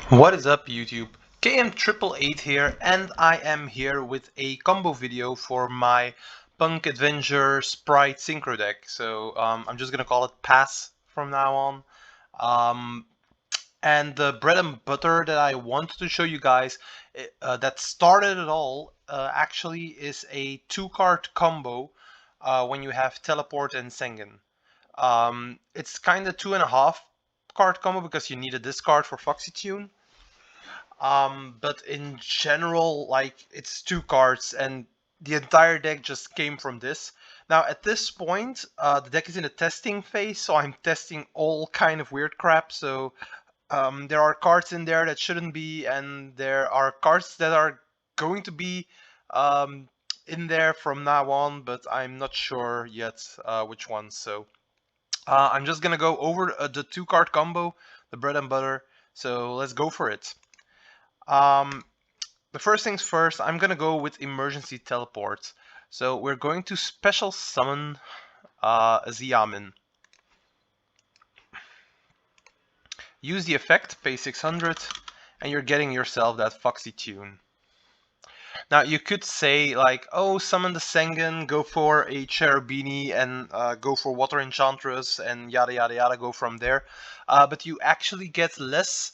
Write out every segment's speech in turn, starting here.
What is up, YouTube? KM888 here, and I am here with a combo video for my Punk Adventure Sprite Synchro deck. So I'm just gonna call it Pass from now on. And the bread and butter that I wanted to show you guys that started it all actually is a 2-card combo when you have Teleport and Sengen. It's kind of 2.5-card combo because you need a discard for Foxy Tune. But in general, like, it's 2 cards and the entire deck just came from this. Now at this point, the deck is in a testing phase, so I'm testing all kind of weird crap. So there are cards in there that shouldn't be, and there are cards that are going to be in there from now on, but I'm not sure yet which ones. So I'm just gonna go over the 2-card combo, the bread and butter. So let's go for it. The first things first, I'm gonna go with emergency teleport. So we're going to special summon a Xiamen. Use the effect, pay 600, and you're getting yourself that Foxy Tune. Now you could say like, oh, summon the Sengen, go for a Cherubini, and go for Water Enchantress, and yada yada yada, go from there. But you actually get less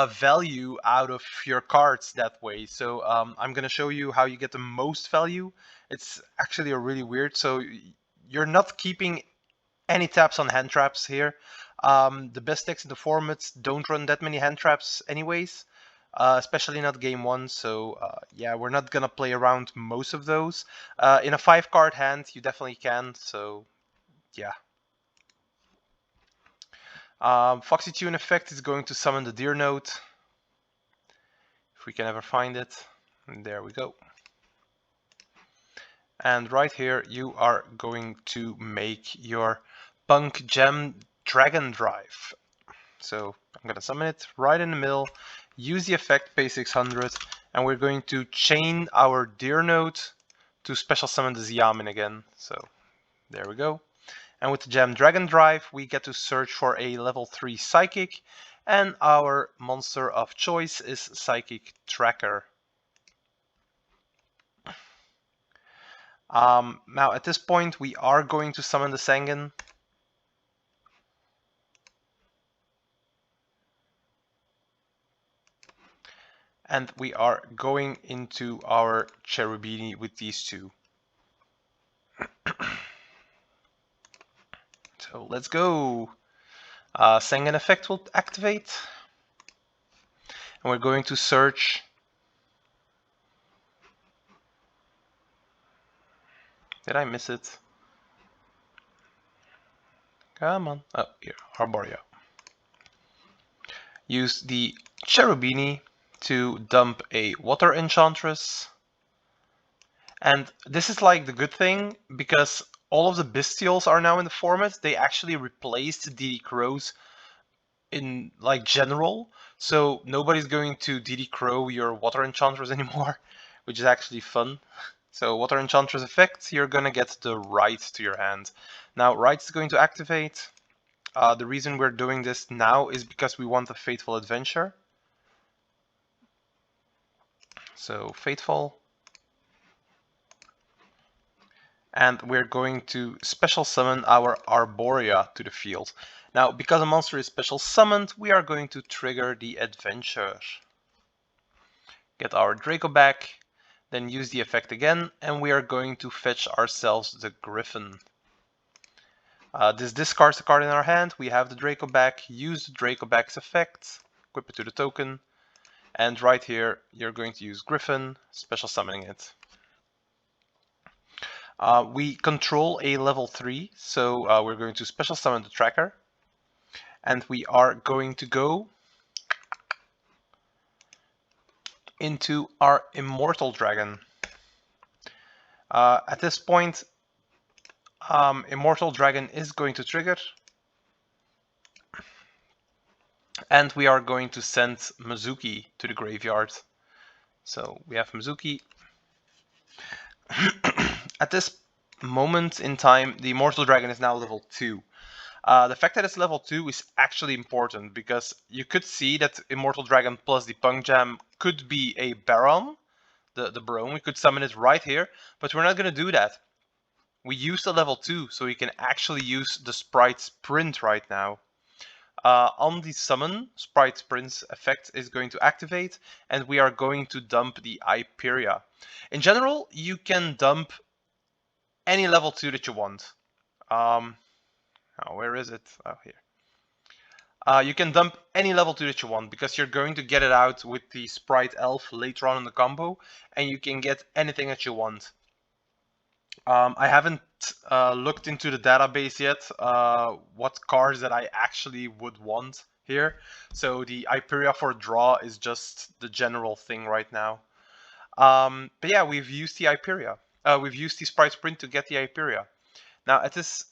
value out of your cards that way. So I'm gonna show you how you get the most value. It's actually a really weird. So you're not keeping any taps on hand traps here. The best decks in the formats don't run that many hand traps anyways. Especially not game 1, so yeah, we're not gonna play around most of those. In a 5-card hand, you definitely can, so yeah. Foxy Tune effect is going to summon the Deer Note, if we can ever find it. And there we go. And right here, you are going to make your P.U.N.K Gem Dragon Drive. So I'm gonna summon it right in the middle, use the effect, pay 600, and we're going to chain our Deer Note to special summon the Xiamen again. So there we go. And with the Gem Dragon Drive, we get to search for a level 3 Psychic, and our monster of choice is Psychic Tracker. Now at this point, we are going to summon the Sengen. And we are going into our Cherubini with these two. So let's go. Sengen effect will activate. And we're going to search. Did I miss it? Come on. Oh, here, Arborea. Use the Cherubini to dump a Water Enchantress. And this is like the good thing, because all of the Bestials are now in the format. They actually replaced DD Crows in like general, so nobody's going to DD Crow your Water Enchantress anymore, which is actually fun. So Water Enchantress effect, you're gonna get the right to your hand. Now right is going to activate. The reason we're doing this now is because we want a Fateful Adventure. So Fateful. And we're going to special summon our Arborea to the field. Now, because a monster is special summoned, we are going to trigger the adventure. Get our Draco back, then use the effect again, and we are going to fetch ourselves the Griffin. This discards a card in our hand, we have the Draco back, use the Draco back's effect, equip it to the token, and right here you're going to use Griffin, special summoning it. We control a level 3, so we're going to special summon the tracker. And we are going to go into our Immortal Dragon. At this point, Immortal Dragon is going to trigger. And we are going to send Mizuki to the graveyard. So we have Mizuki. At this moment in time, the Immortal Dragon is now level 2. The fact that it's level 2 is actually important because you could see that Immortal Dragon plus the P.U.N.K Gem could be a Baron, the Baron. We could summon it right here, but we're not going to do that. We use the level 2, so we can actually use the Sprite Sprint right now. On the summon, Sprite Sprint's effect is going to activate, and we are going to dump the Hyperia. In general, you can dump any level 2 that you want. Where is it? Oh, here. You can dump any level 2 that you want, because you're going to get it out with the Sprite Elf later on in the combo, and you can get anything that you want. I haven't looked into the database yet, what cards that I actually would want here. So the Hyperia for draw is just the general thing right now. But yeah, we've used the Hyperia. We've used the Sprite Sprint to get the Hyperia. Now at this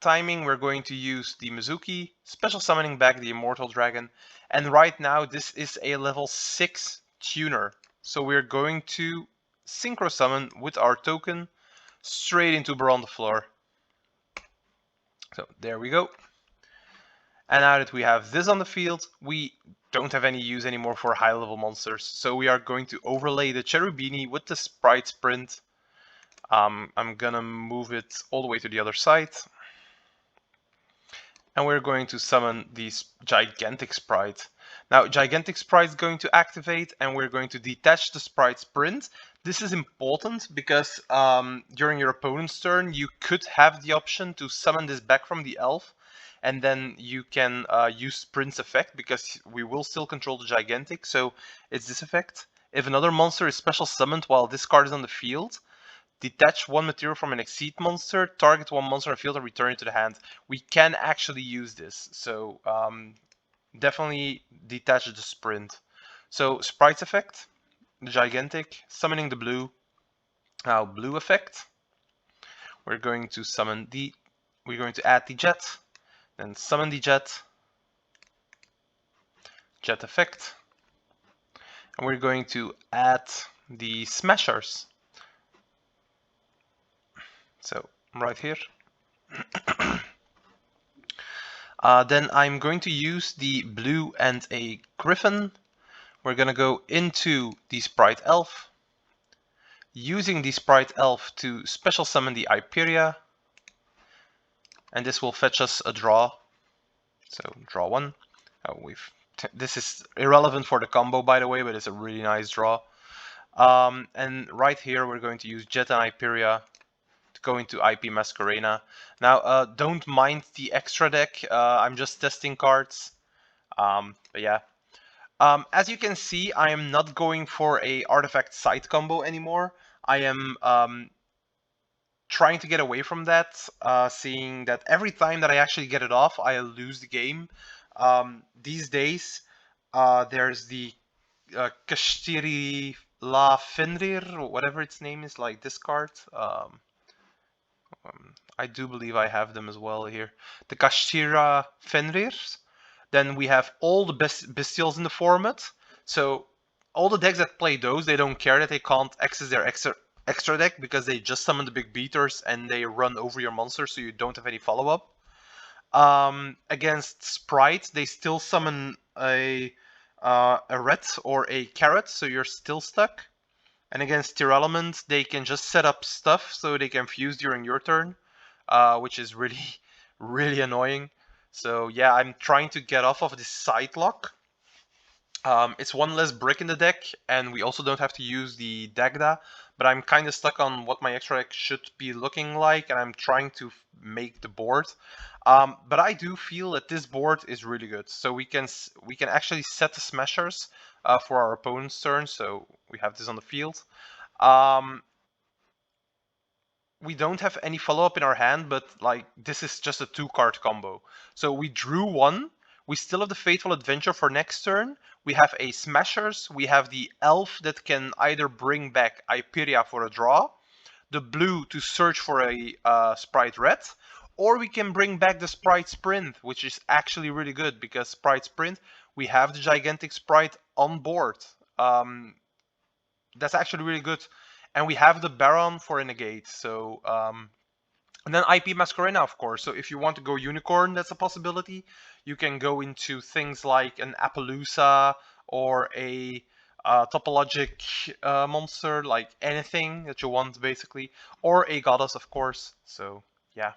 timing, we're going to use the Mizuki, special summoning back the Immortal Dragon. And right now, this is a level 6 tuner. So we're going to synchro summon with our token straight into Baron the Floor. So there we go. And now that we have this on the field, we don't have any use anymore for high level monsters. So we are going to overlay the Cherubini with the Sprite Sprint. I'm gonna move it all the way to the other side. And we're going to summon this gigantic sprite. Now, gigantic sprite is going to activate, and we're going to detach the sprite sprint. This is important because during your opponent's turn, you could have the option to summon this back from the elf, and then you can use sprint's effect because we will still control the gigantic. So it's this effect. If another monster is special summoned while this card is on the field, detach one material from an exceed monster, target one monster on the field, and return it to the hand. We can actually use this, so definitely detach the sprint. So Sprite's effect, the gigantic, summoning the blue. Now blue effect. We're going to summon we're going to add the jet, then summon the jet. Jet effect. And we're going to add the smashers. So right here. Then I'm going to use the blue and a griffin. We're going to go into the Sprite Elf, using the Sprite Elf to special summon the Hyperia, and this will fetch us a draw. So draw one. This is irrelevant for the combo, by the way, but it's a really nice draw. And right here we're going to use Jet and Hyperia to go into IP Masquerena. Now, don't mind the extra deck. I'm just testing cards. But yeah. As you can see, I am not going for a artifact side combo anymore. I am trying to get away from that, seeing that every time that I actually get it off, I lose the game. These days, there's the Kashtiri La Fenrir, or whatever its name is, like this card. I do believe I have them as well here. The Kashtira Fenrirs. Then we have all the bestials in the format. So all the decks that play those, they don't care that they can't access their extra deck because they just summon the big beaters and they run over your monster, so you don't have any follow-up. Against Sprite, they still summon a red or a carrot, so you're still stuck. And against Tier Element, they can just set up stuff so they can fuse during your turn, which is really, really annoying. So yeah, I'm trying to get off of this side lock. It's one less brick in the deck, and we also don't have to use the Dagda, but I'm kind of stuck on what my extra deck should be looking like, and I'm trying to make the board. But I do feel that this board is really good. So we can actually set the smashers for our opponent's turn, so we have this on the field. We don't have any follow-up in our hand, but like this is just a 2-card combo. So we drew one. We still have the Fateful Adventure for next turn. We have a Smashers. We have the Elf that can either bring back Hyperia for a draw, the blue to search for a Sprite Red, or we can bring back the Sprite Sprint, which is actually really good because Sprite Sprint, we have the gigantic Sprite on board. That's actually really good. And we have the Baron for a negate, so And then IP Masquerena, of course. So if you want to go unicorn, that's a possibility. You can go into things like an Appaloosa or a topologic monster, like anything that you want, basically. Or a goddess, of course. So, yeah.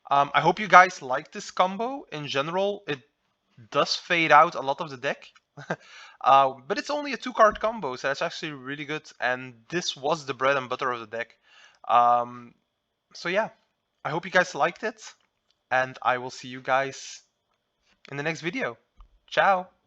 I hope you guys like this combo. In general, it does fade out a lot of the deck. But it's only a 2-card combo, so that's actually really good. And this was the bread and butter of the deck. So yeah, I hope you guys liked it, and I will see you guys in the next video. Ciao!